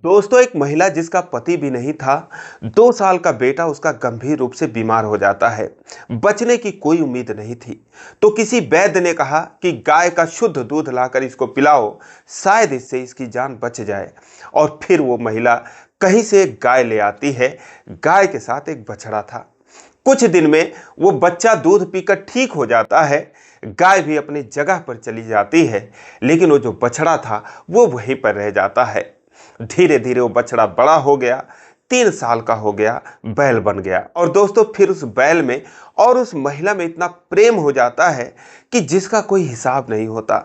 दोस्तों, एक महिला जिसका पति भी नहीं था, 2 साल का बेटा उसका गंभीर रूप से बीमार हो जाता है। बचने की कोई उम्मीद नहीं थी। तो किसी वैद्य ने कहा कि गाय का शुद्ध दूध लाकर इसको पिलाओ, शायद इससे इसकी जान बच जाए। और फिर वो महिला कहीं से एक गाय ले आती है। गाय के साथ एक बछड़ा था। कुछ दिन में वो बच्चा दूध पीकर ठीक हो जाता है। गाय भी अपनी जगह पर चली जाती है, लेकिन वो जो बछड़ा था वो वहीं पर रह जाता है। धीरे धीरे वो बछड़ा बड़ा हो गया, 3 साल का हो गया, बैल बन गया। और दोस्तों, फिर उस बैल में और उस महिला में इतना प्रेम हो जाता है कि जिसका कोई हिसाब नहीं होता।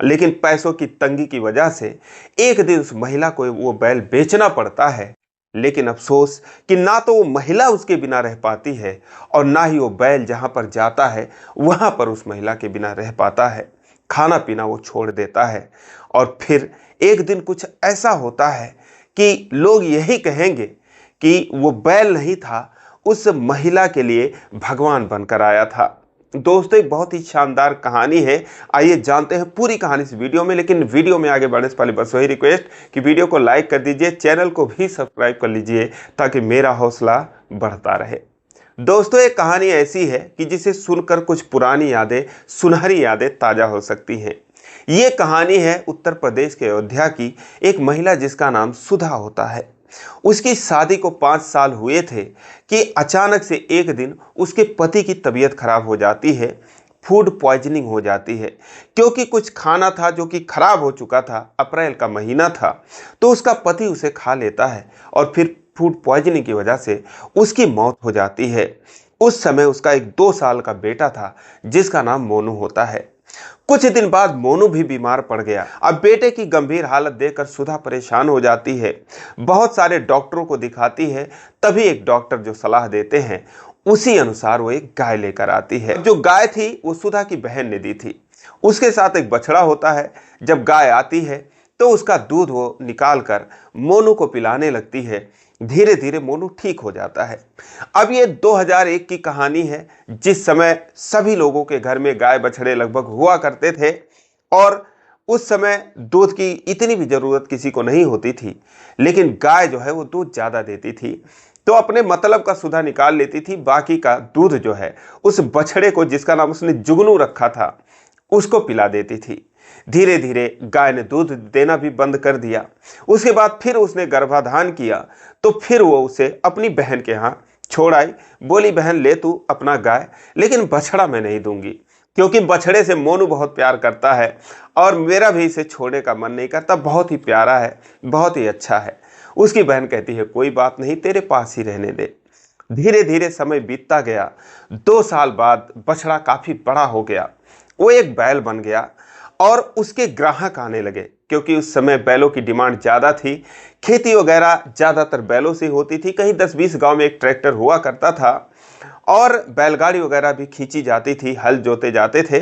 लेकिन पैसों की तंगी की वजह से एक दिन उस महिला को वो बैल बेचना पड़ता है। लेकिन अफसोस कि ना तो वो महिला उसके बिना रह पाती है और ना ही वो बैल जहां पर जाता है वहां पर उस महिला के बिना रह पाता है। खाना पीना वो छोड़ देता है। और फिर एक दिन कुछ ऐसा होता है कि लोग यही कहेंगे कि वो बैल नहीं था, उस महिला के लिए भगवान बनकर आया था। दोस्तों, एक बहुत ही शानदार कहानी है। आइए जानते हैं पूरी कहानी इस वीडियो में। लेकिन वीडियो में आगे बढ़ने से पहले बस वही रिक्वेस्ट कि वीडियो को लाइक कर दीजिए, चैनल को भी सब्सक्राइब कर लीजिए ताकि मेरा हौसला बढ़ता रहे। दोस्तों, एक कहानी ऐसी है कि जिसे सुनकर कुछ पुरानी यादें, सुनहरी यादें ताज़ा हो सकती हैं। ये कहानी है उत्तर प्रदेश के अयोध्या की एक महिला जिसका नाम सुधा होता है। उसकी शादी को 5 साल हुए थे कि अचानक से एक दिन उसके पति की तबीयत खराब हो जाती है। फूड पॉइजनिंग हो जाती है, क्योंकि कुछ खाना था जो कि खराब हो चुका था। अप्रैल का महीना था, तो उसका पति उसे खा लेता है और फिर फूड पॉइजनिंग की वजह से उसकी मौत हो जाती है। उस समय उसका एक 2 साल का बेटा था जिसका नाम मोनू होता है। कुछ दिन बाद मोनू भी बीमार पड़ गया। अब बेटे की गंभीर हालत देखकर सुधा परेशान हो जाती है। बहुत सारे डॉक्टरों को दिखाती है। तभी एक डॉक्टर जो सलाह देते हैं उसी अनुसार वो एक गाय लेकर आती है। जो गाय थी वो सुधा की बहन ने दी थी। उसके साथ एक बछड़ा होता है। जब गाय आती है तो उसका दूध वो निकाल कर मोनू को पिलाने लगती है। धीरे धीरे मोनू ठीक हो जाता है। अब ये 2001 की कहानी है, जिस समय सभी लोगों के घर में गाय बछड़े लगभग हुआ करते थे और उस समय दूध की इतनी भी जरूरत किसी को नहीं होती थी। लेकिन गाय जो है वो दूध ज्यादा देती थी, तो अपने मतलब का सुधा निकाल लेती थी। बाकी का दूध जो है उस बछड़े को, जिसका नाम उसने जुगनू रखा था, उसको पिला देती थी। धीरे धीरे गाय ने दूध देना भी बंद कर दिया। उसके बाद फिर उसने गर्भाधान किया, तो फिर वो उसे अपनी बहन के यहाँ छोड़ आई। बोली, बहन ले तू अपना गाय, लेकिन बछड़ा मैं नहीं दूंगी, क्योंकि बछड़े से मोनू बहुत प्यार करता है और मेरा भी इसे छोड़ने का मन नहीं करता। बहुत ही प्यारा है, बहुत ही अच्छा है। उसकी बहन कहती है, कोई बात नहीं, तेरे पास ही रहने दे। धीरे धीरे समय बीतता गया। 2 साल बाद बछड़ा काफी बड़ा हो गया, वो एक बैल बन गया और उसके ग्राहक आने लगे, क्योंकि उस समय बैलों की डिमांड ज़्यादा थी। खेती वगैरह ज़्यादातर बैलों से होती थी। कहीं 10-20 गांव में एक ट्रैक्टर हुआ करता था और बैलगाड़ी वगैरह भी खींची जाती थी, हल जोते जाते थे।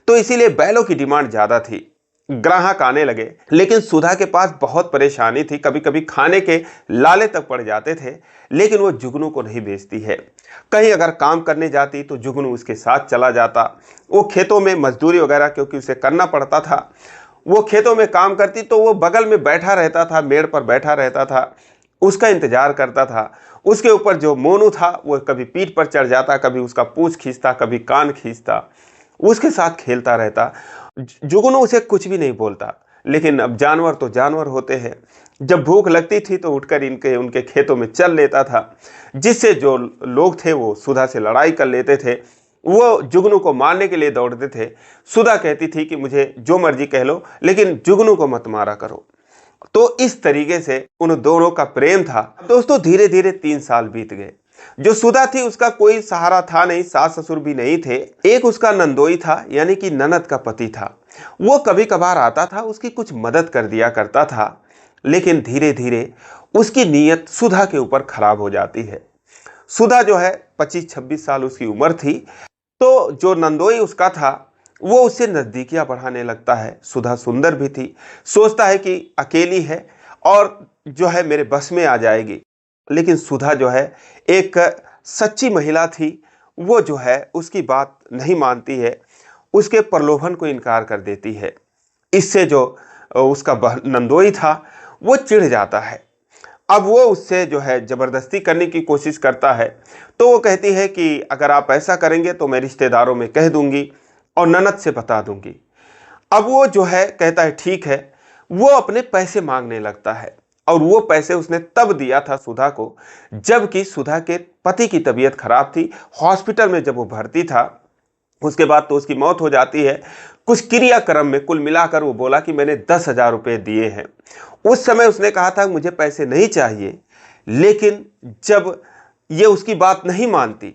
तो इसीलिए बैलों की डिमांड ज़्यादा थी, ग्राहक आने लगे। लेकिन सुधा के पास बहुत परेशानी थी। कभी कभी खाने के लाले तक पड़ जाते थे, लेकिन वो जुगनू को नहीं बेचती है। कहीं अगर काम करने जाती तो जुगनू उसके साथ चला जाता। वो खेतों में मजदूरी वगैरह क्योंकि उसे करना पड़ता था, वो खेतों में काम करती तो वो बगल में बैठा रहता था, मेड़ पर बैठा रहता था, उसका इंतजार करता था। उसके ऊपर जो मोनू था वो कभी पीठ पर चढ़ जाता, कभी उसका पूंछ खींचता, कभी कान खींचता, उसके साथ खेलता रहता। जुगनू उसे कुछ भी नहीं बोलता। लेकिन अब जानवर तो जानवर होते हैं। जब भूख लगती थी तो उठकर इनके उनके खेतों में चल लेता था, जिससे जो लोग थे वो सुधा से लड़ाई कर लेते थे। वो जुगनू को मारने के लिए दौड़ते थे। सुधा कहती थी कि मुझे जो मर्जी कह लो, लेकिन जुगनू को मत मारा करो। तो इस तरीके से उन दोनों का प्रेम था। दोस्तों, धीरे धीरे 3 साल बीत गए। जो सुधा थी उसका कोई सहारा था नहीं, सास ससुर भी नहीं थे। एक उसका नंदोई था, यानी कि ननद का पति था। वो कभी कभार आता था, उसकी कुछ मदद कर दिया करता था। लेकिन धीरे धीरे उसकी नीयत सुधा के ऊपर खराब हो जाती है। सुधा जो है 25-26 साल उसकी उम्र थी। तो जो नंदोई उसका था वो उससे नजदीकियां बढ़ाने लगता है। सुधा सुंदर भी थी, सोचता है कि अकेली है और जो है मेरे बस में आ जाएगी। लेकिन सुधा जो है एक सच्ची महिला थी। वो जो है उसकी बात नहीं मानती है, उसके प्रलोभन को इनकार कर देती है। इससे जो उसका नंदोई था वो चिढ़ जाता है अब वो उससे जो है ज़बरदस्ती करने की कोशिश करता है। तो वो कहती है कि अगर आप ऐसा करेंगे तो मैं रिश्तेदारों में कह दूंगी और ननद से बता दूंगी। अब वो जो है कहता है ठीक है। वो अपने पैसे मांगने लगता है और वो पैसे उसने तब दिया था सुधा को जबकि सुधा के पति की तबीयत खराब थी। हॉस्पिटल में जब वो भर्ती था, उसके बाद तो उसकी मौत हो जाती है। कुछ क्रियाक्रम में कुल मिलाकर वो बोला कि मैंने 10,000 रुपये दिए हैं। उस समय उसने कहा था मुझे पैसे नहीं चाहिए, लेकिन जब ये उसकी बात नहीं मानती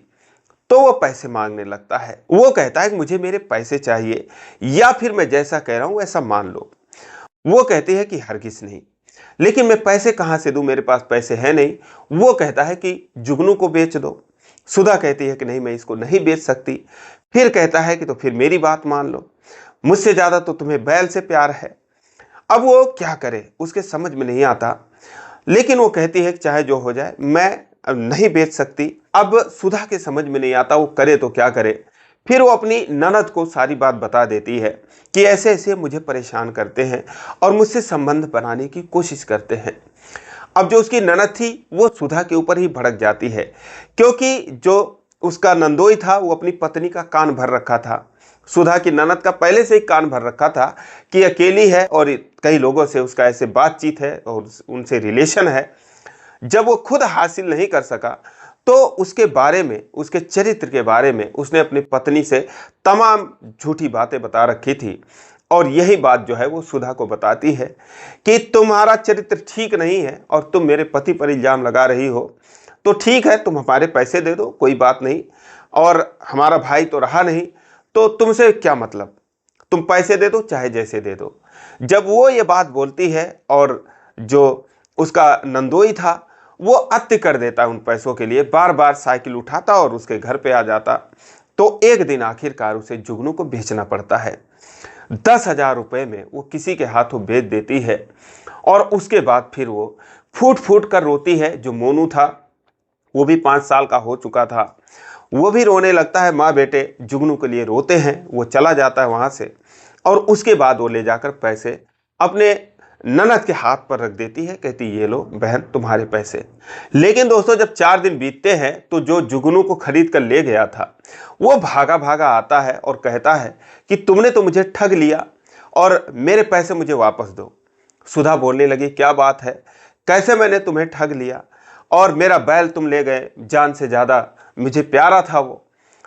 तो वो पैसे मांगने लगता है। वो कहता है कि मुझे मेरे पैसे चाहिए या फिर मैं जैसा कह रहा हूं वैसा मान लो। वो कहती है कि हरगिज नहीं, लेकिन मैं पैसे कहां से दूं, मेरे पास पैसे हैं नहीं। वो कहता है कि जुगनू को बेच दो। सुधा कहती है कि नहीं, मैं इसको नहीं बेच सकती। फिर कहता है कि तो फिर मेरी बात मान लो, मुझसे ज्यादा तो तुम्हें बैल से प्यार है। अब वो क्या करे, उसके समझ में नहीं आता, लेकिन वो कहती है कि चाहे जो हो जाए मैं नहीं बेच सकती। अब सुधा के समझ में नहीं आता वो करे तो क्या करे। फिर वो अपनी ननद को सारी बात बता देती है कि ऐसे ऐसे मुझे परेशान करते हैं और मुझसे संबंध बनाने की कोशिश करते हैं। अब जो उसकी ननद थी वो सुधा के ऊपर ही भड़क जाती है, क्योंकि जो उसका नंदोई था वो अपनी पत्नी का कान भर रखा था। सुधा की ननद का पहले से ही कान भर रखा था कि अकेली है और कई लोगों से उसका ऐसे बातचीत है और उनसे रिलेशन है। जब वो खुद हासिल नहीं कर सका तो उसके बारे में, उसके चरित्र के बारे में उसने अपनी पत्नी से तमाम झूठी बातें बता रखी थी। और यही बात जो है वो सुधा को बताती है कि तुम्हारा चरित्र ठीक नहीं है और तुम मेरे पति पर इल्जाम लगा रही हो। तो ठीक है, तुम हमारे पैसे दे दो, कोई बात नहीं, और हमारा भाई तो रहा नहीं, तो तुमसे क्या मतलब, तुम पैसे दे दो चाहे जैसे दे दो। जब वो ये बात बोलती है और जो उसका नंदोई था वो अत्य कर देता उन पैसों के लिए, बार बार साइकिल उठाता और उसके घर पे आ जाता। तो एक दिन आखिरकार उसे जुगनू को बेचना पड़ता है। 10,000 रुपये में वो किसी के हाथों बेच देती है और उसके बाद फिर वो फूट फूट कर रोती है। जो मोनू था वो भी 5 साल का हो चुका था, वो भी रोने लगता है। माँ बेटे जुगनू के लिए रोते हैं। वो चला जाता है वहाँ से और उसके बाद वो ले जाकर पैसे अपने ननद के हाथ पर रख देती है, कहती ये लो बहन तुम्हारे पैसे। लेकिन दोस्तों जब 4 दिन बीतते हैं तो जो जुगनू को खरीद कर ले गया था वो भागा भागा आता है और कहता है कि तुमने तो मुझे ठग लिया और मेरे पैसे मुझे वापस दो। सुधा बोलने लगी क्या बात है, कैसे मैंने तुम्हें ठग लिया, और मेरा बैल तुम ले गए, जान से ज़्यादा मुझे प्यारा था वो,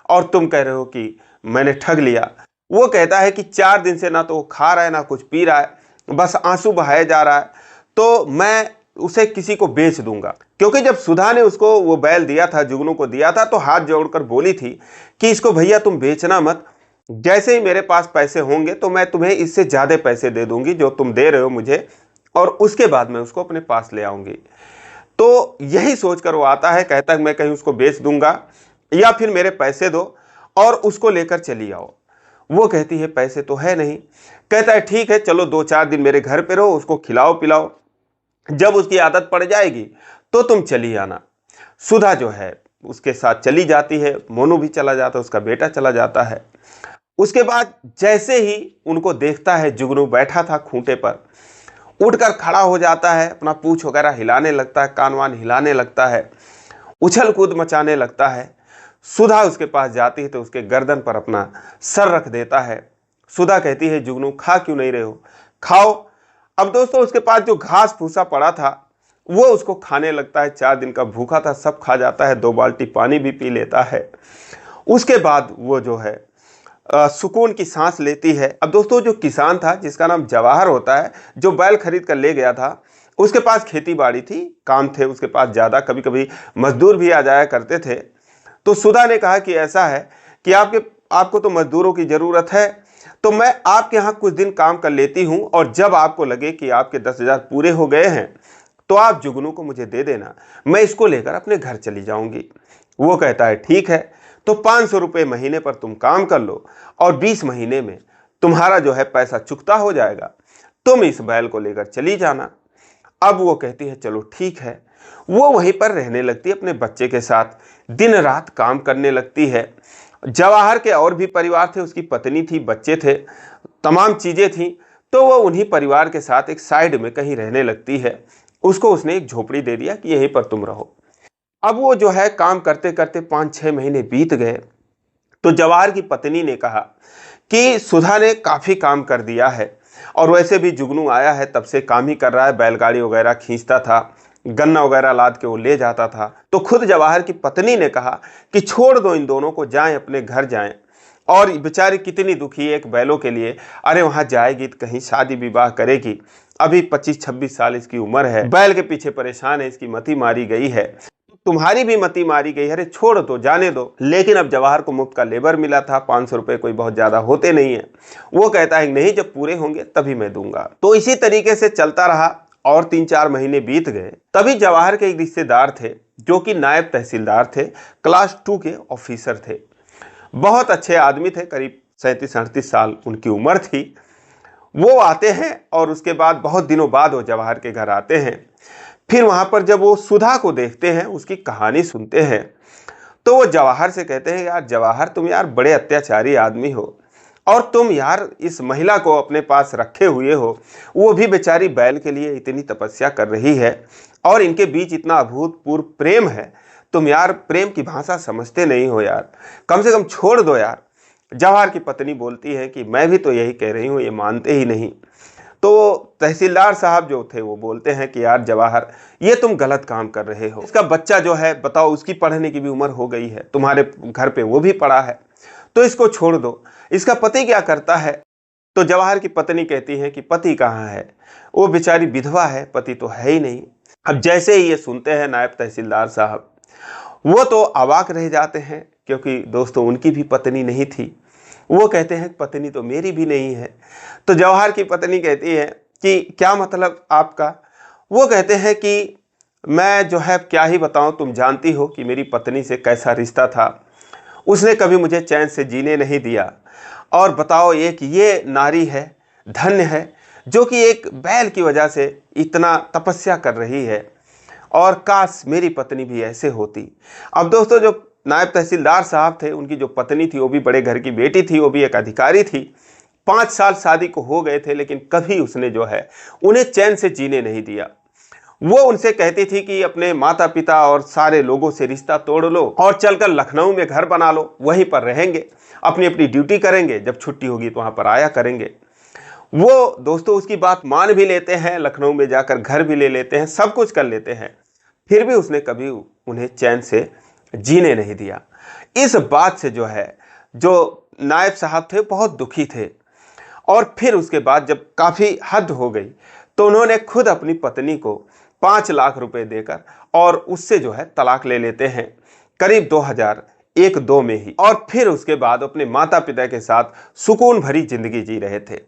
और तुम कह रहे हो कि मैंने ठग लिया। वो कहता है कि 4 दिन से ना तो वो खा रहा है ना कुछ पी रहा है, बस आंसू बहाया जा रहा है, तो मैं उसे किसी को बेच दूंगा। क्योंकि जब सुधा ने उसको वो बैल दिया था, जुगनू को दिया था, तो हाथ जोड़कर बोली थी कि इसको भैया तुम बेचना मत, जैसे ही मेरे पास पैसे होंगे तो मैं तुम्हें इससे ज़्यादा पैसे दे दूंगी जो तुम दे रहे हो मुझे, और उसके बाद मैं उसको अपने पास ले आऊंगी। तो यही सोचकर वो आता है, कहता है मैं कहीं उसको बेच दूंगा या फिर मेरे पैसे दो और उसको लेकर चली आओ। वो कहती है पैसे तो है नहीं। कहता है ठीक है, चलो 2-4 दिन मेरे घर पे रहो, उसको खिलाओ पिलाओ, जब उसकी आदत पड़ जाएगी तो तुम चली आना। सुधा जो है उसके साथ चली जाती है, मोनू भी चला जाता है, उसका बेटा चला जाता है। उसके बाद जैसे ही उनको देखता है, जुगनू बैठा था खूंटे पर, उठकर खड़ा हो जाता है, अपना पूंछ वगैरह हिलाने लगता है, कान वान हिलाने लगता है, उछल कूद मचाने लगता है। सुधा उसके पास जाती है तो उसके गर्दन पर अपना सर रख देता है। सुधा कहती है जुगनू खा क्यों नहीं रहे हो, खाओ। अब दोस्तों उसके पास जो घास भूसा पड़ा था वो उसको खाने लगता है। 4 दिन का भूखा था, सब खा जाता है, 2 बाल्टी पानी भी पी लेता है। उसके बाद वो जो है सुकून की सांस लेती है। अब दोस्तों जो किसान था जिसका नाम जवाहर होता है, जो बैल खरीद कर ले गया था, उसके पास खेती बाड़ी थी, काम थे उसके पास ज़्यादा, कभी कभी मजदूर भी आ जाया करते थे। तो सुधा ने कहा कि ऐसा है कि आपको तो मजदूरों की ज़रूरत है, तो मैं आपके यहाँ कुछ दिन काम कर लेती हूँ और जब आपको लगे कि आपके 10,000 पूरे हो गए हैं तो आप जुगनू को मुझे दे देना, मैं इसको लेकर अपने घर चली जाऊँगी। वो कहता है ठीक है, तो 500 रुपये महीने पर तुम काम कर लो और 20 महीने में तुम्हारा जो है पैसा चुकता हो जाएगा, तुम इस बैल को लेकर चली जाना। अब वो कहती है चलो ठीक है। वो वहीं पर रहने लगती है अपने बच्चे के साथ, दिन रात काम करने लगती है। जवाहर के और भी परिवार थे, उसकी पत्नी थी, बच्चे थे, तमाम चीज़ें थीं, तो वो उन्हीं परिवार के साथ एक साइड में कहीं रहने लगती है। उसको उसने एक झोपड़ी दे दिया कि यहीं पर तुम रहो। अब वो जो है काम करते करते 5-6 महीने बीत गए। तो जवाहर की पत्नी ने कहा कि सुधा ने काफी काम कर दिया है, और वैसे भी जुगनू आया है तब से काम ही कर रहा है, बैलगाड़ी वगैरह खींचता था, गन्ना वगैरह लाद के वो ले जाता था। तो खुद जवाहर की पत्नी ने कहा कि छोड़ दो इन दोनों को, जाएं अपने घर जाएं। और बेचारी कितनी दुखी है एक बैलों के लिए। अरे वहां जाएगी तो कहीं शादी विवाह करेगी, अभी 25-26 साल इसकी उम्र है, बैल के पीछे परेशान है, इसकी मति मारी गई है, तुम्हारी भी मति मारी गई है, अरे छोड़ दो, जाने दो। लेकिन अब जवाहर को मुफ्त का लेबर मिला था, 500 रुपए कोई बहुत ज्यादा होते नहीं है। वो कहता है नहीं, जब पूरे होंगे तभी मैं दूंगा। तो इसी तरीके से चलता रहा और 3-4 महीने बीत गए। तभी जवाहर के एक रिश्तेदार थे जो कि नायब तहसीलदार थे, क्लास 2 के ऑफिसर थे, बहुत अच्छे आदमी थे, करीब 37-38 साल उनकी उम्र थी। वो आते हैं और उसके बाद बहुत दिनों बाद वो जवाहर के घर आते हैं। फिर वहां पर जब वो सुधा को देखते हैं, उसकी कहानी सुनते हैं, तो वो जवाहर से कहते हैं यार जवाहर, तुम यार बड़े अत्याचारी आदमी हो, और तुम यार इस महिला को अपने पास रखे हुए हो, वो भी बेचारी बैल के लिए इतनी तपस्या कर रही है, और इनके बीच इतना अभूतपूर्व प्रेम है, तुम यार प्रेम की भाषा समझते नहीं हो यार, कम से कम छोड़ दो यार। जवाहर की पत्नी बोलती है कि मैं भी तो यही कह रही हूँ, ये मानते ही नहीं। तो तहसीलदार साहब जो थे वो बोलते हैं कि यार जवाहर, ये तुम गलत काम कर रहे हो, इसका बच्चा जो है बताओ, उसकी पढ़ने की भी उम्र हो गई है, तुम्हारे घर पे वो भी पड़ा है, तो इसको छोड़ दो। इसका पति क्या करता है? तो जवाहर की पत्नी कहती है कि पति कहाँ है, वो बेचारी विधवा है, पति तो है ही नहीं। अब जैसे ही ये सुनते हैं नायब तहसीलदार साहब, वो तो अवाक रह जाते हैं, क्योंकि दोस्तों उनकी भी पत्नी नहीं थी। वो कहते हैं पत्नी तो मेरी भी नहीं है। तो जवाहर की पत्नी कहती है कि क्या मतलब आपका? वो कहते हैं कि मैं जो है क्या ही बताऊं, तुम जानती हो कि मेरी पत्नी से कैसा रिश्ता था, उसने कभी मुझे चैन से जीने नहीं दिया। और बताओ, एक ये नारी है, धन्य है, जो कि एक बैल की वजह से इतना तपस्या कर रही है, और काश मेरी पत्नी भी ऐसे होती। अब दोस्तों जो नायब तहसीलदार साहब थे, उनकी जो पत्नी थी वो भी बड़े घर की बेटी थी, वो भी एक अधिकारी थी। 5 साल शादी को हो गए थे, लेकिन कभी उसने जो है उन्हें चैन से जीने नहीं दिया। वो उनसे कहती थी कि अपने माता पिता और सारे लोगों से रिश्ता तोड़ लो और चलकर लखनऊ में घर बना लो, वहीं पर रहेंगे, अपनी अपनी ड्यूटी करेंगे, जब छुट्टी होगी तो वहां पर आया करेंगे। वो दोस्तों उसकी बात मान भी लेते हैं, लखनऊ में जाकर घर भी ले लेते हैं, सब कुछ कर लेते हैं, फिर भी उसने कभी उन्हें चैन से जीने नहीं दिया। इस बात से जो है जो नायब साहब थे बहुत दुखी थे। और फिर उसके बाद जब काफ़ी हद हो गई तो उन्होंने खुद अपनी पत्नी को 5 लाख रुपए देकर और उससे जो है तलाक ले लेते हैं, करीब 2001-2 में ही। और फिर उसके बाद अपने माता पिता के साथ सुकून भरी जिंदगी जी रहे थे।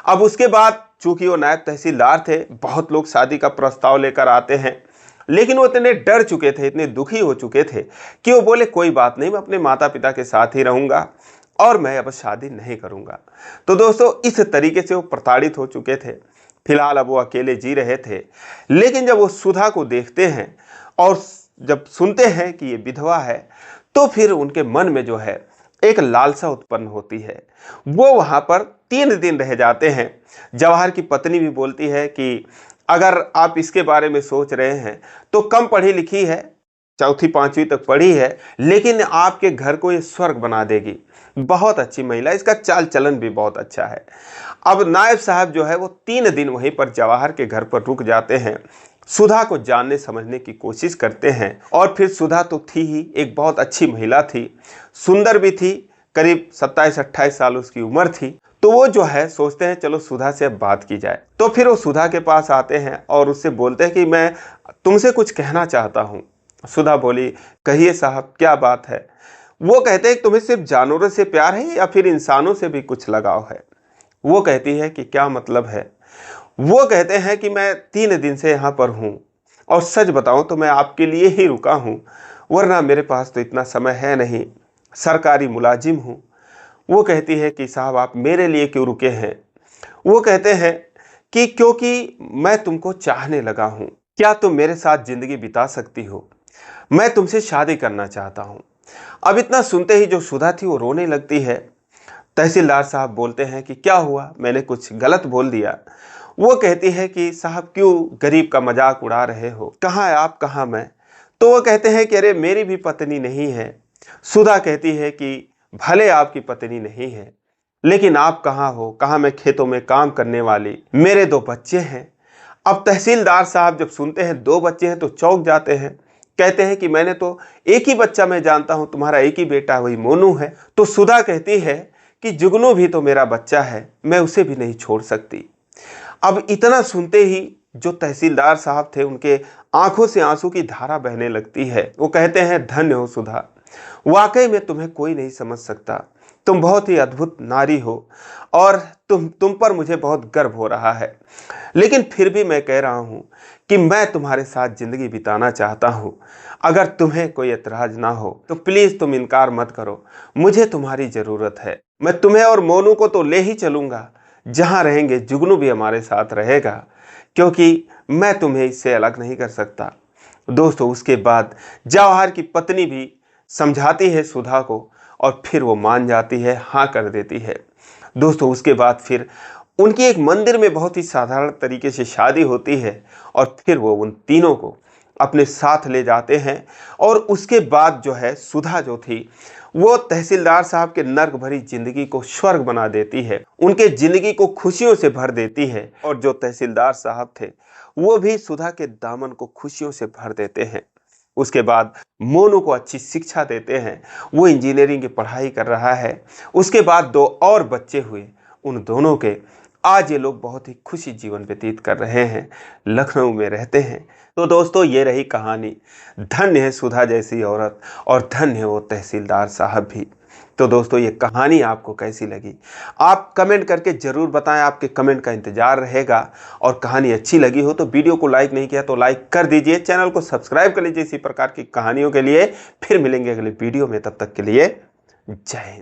अब उसके बाद चूंकि वो नायब तहसीलदार थे, बहुत लोग शादी का प्रस्ताव लेकर आते हैं, लेकिन वो इतने डर चुके थे, इतने दुखी हो चुके थे कि वो बोले कोई बात नहीं, मैं अपने माता पिता के साथ ही रहूंगा और मैं अब शादी नहीं करूंगा। तो दोस्तों इस तरीके से वो प्रताड़ित हो चुके थे। फिलहाल अब वो अकेले जी रहे थे। लेकिन जब वो सुधा को देखते हैं और जब सुनते हैं कि ये विधवा है, तो फिर उनके मन में जो है एक लालसा उत्पन्न होती है। वो वहां पर 3 दिन रह जाते हैं। जवाहर की पत्नी भी बोलती है कि अगर आप इसके बारे में सोच रहे हैं तो कम पढ़ी लिखी है, 4वीं-5वीं तक पढ़ी है, लेकिन आपके घर को ये स्वर्ग बना देगी, बहुत अच्छी महिला, इसका चाल चलन भी बहुत अच्छा है। अब नायब साहब जो है वो 3 दिन वहीं पर जवाहर के घर पर रुक जाते हैं, सुधा को जानने समझने की कोशिश करते हैं। और फिर सुधा तो थी ही, एक बहुत अच्छी महिला थी, सुंदर भी थी, करीब 27-28 साल उसकी उम्र थी। तो वो जो है सोचते हैं चलो सुधा से अब बात की जाए। तो फिर वो सुधा के पास आते हैं और उससे बोलते हैं कि मैं तुमसे कुछ कहना चाहता हूँ। सुधा बोली, कहिए साहब, क्या बात है? वो कहते हैं तुम्हें सिर्फ जानवरों से प्यार है या फिर इंसानों से भी कुछ लगाव है? वो कहती है कि क्या मतलब है? वो कहते हैं कि मैं 3 दिन से यहाँ पर हूँ और सच बताऊँ तो मैं आपके लिए ही रुका हूँ, वरना मेरे पास तो इतना समय है नहीं, सरकारी मुलाजिम हूँ। वो कहती है कि साहब आप मेरे लिए क्यों रुके हैं? वो कहते हैं कि क्योंकि मैं तुमको चाहने लगा हूँ, क्या तुम मेरे साथ जिंदगी बिता सकती हो? मैं तुमसे शादी करना चाहता हूँ। अब इतना सुनते ही जो सुधा थी वो रोने लगती है। तहसीलदार साहब बोलते हैं कि क्या हुआ, मैंने कुछ गलत बोल दिया? वो कहती है कि साहब क्यों गरीब का मजाक उड़ा रहे हो, कहाँ है आप, कहाँ मैं। तो वो कहते हैं कि अरे मेरी भी पत्नी नहीं है। सुधा कहती है कि भले आपकी पत्नी नहीं है, लेकिन आप कहाँ हो, कहाँ मैं खेतों में काम करने वाली, मेरे 2 बच्चे हैं। अब तहसीलदार साहब जब सुनते हैं 2 बच्चे हैं तो चौंक जाते हैं। कहते हैं कि मैंने तो एक ही बच्चा मैं जानता हूं, तुम्हारा एक ही बेटा वही मोनू है। तो सुधा कहती है कि जुगनू भी तो मेरा बच्चा है, मैं उसे भी नहीं छोड़ सकती। अब इतना सुनते ही जो तहसीलदार साहब थे उनके आंखों से आंसू की धारा बहने लगती है। वो कहते हैं धन्य हो सुधा, वाकई में तुम्हें कोई नहीं समझ सकता, तुम बहुत ही अद्भुत नारी हो और तुम पर मुझे बहुत गर्व हो रहा है। लेकिन फिर भी मैं कह रहा हूं कि मैं तुम्हारे साथ जिंदगी बिताना चाहता हूं। अगर तुम्हें कोई एतराज ना हो तो प्लीज तुम इनकार मत करो, मुझे तुम्हारी जरूरत है। मैं तुम्हें और मोनू को तो ले ही चलूंगा, जहां रहेंगे जुगनू भी हमारे साथ रहेगा, क्योंकि मैं तुम्हें इससे अलग नहीं कर सकता। दोस्तों उसके बाद जवाहर की पत्नी भी समझाती है सुधा को और फिर वो मान जाती है, हाँ कर देती है। दोस्तों उसके बाद फिर उनकी एक मंदिर में बहुत ही साधारण तरीके से शादी होती है और फिर वो उन तीनों को अपने साथ ले जाते हैं। और उसके बाद जो है सुधा जो थी वो तहसीलदार साहब के नर्क भरी जिंदगी को स्वर्ग बना देती है, उनके जिंदगी को खुशियों से भर देती है। और जो तहसीलदार साहब थे वो भी सुधा के दामन को खुशियों से भर देते हैं। उसके बाद मोनू को अच्छी शिक्षा देते हैं, वो इंजीनियरिंग की पढ़ाई कर रहा है। उसके बाद 2 और बच्चे हुए, उन दोनों के आज ये लोग बहुत ही खुशी जीवन व्यतीत कर रहे हैं, लखनऊ में रहते हैं। तो दोस्तों ये रही कहानी। धन्य है सुधा जैसी औरत और धन्य है वो तहसीलदार साहब भी। तो दोस्तों ये कहानी आपको कैसी लगी आप कमेंट करके ज़रूर बताएं, आपके कमेंट का इंतजार रहेगा। और कहानी अच्छी लगी हो तो वीडियो को लाइक नहीं किया तो लाइक कर दीजिए, चैनल को सब्सक्राइब कर लीजिए इसी प्रकार की कहानियों के लिए। फिर मिलेंगे अगले वीडियो में, तब तक के लिए जय हिंद।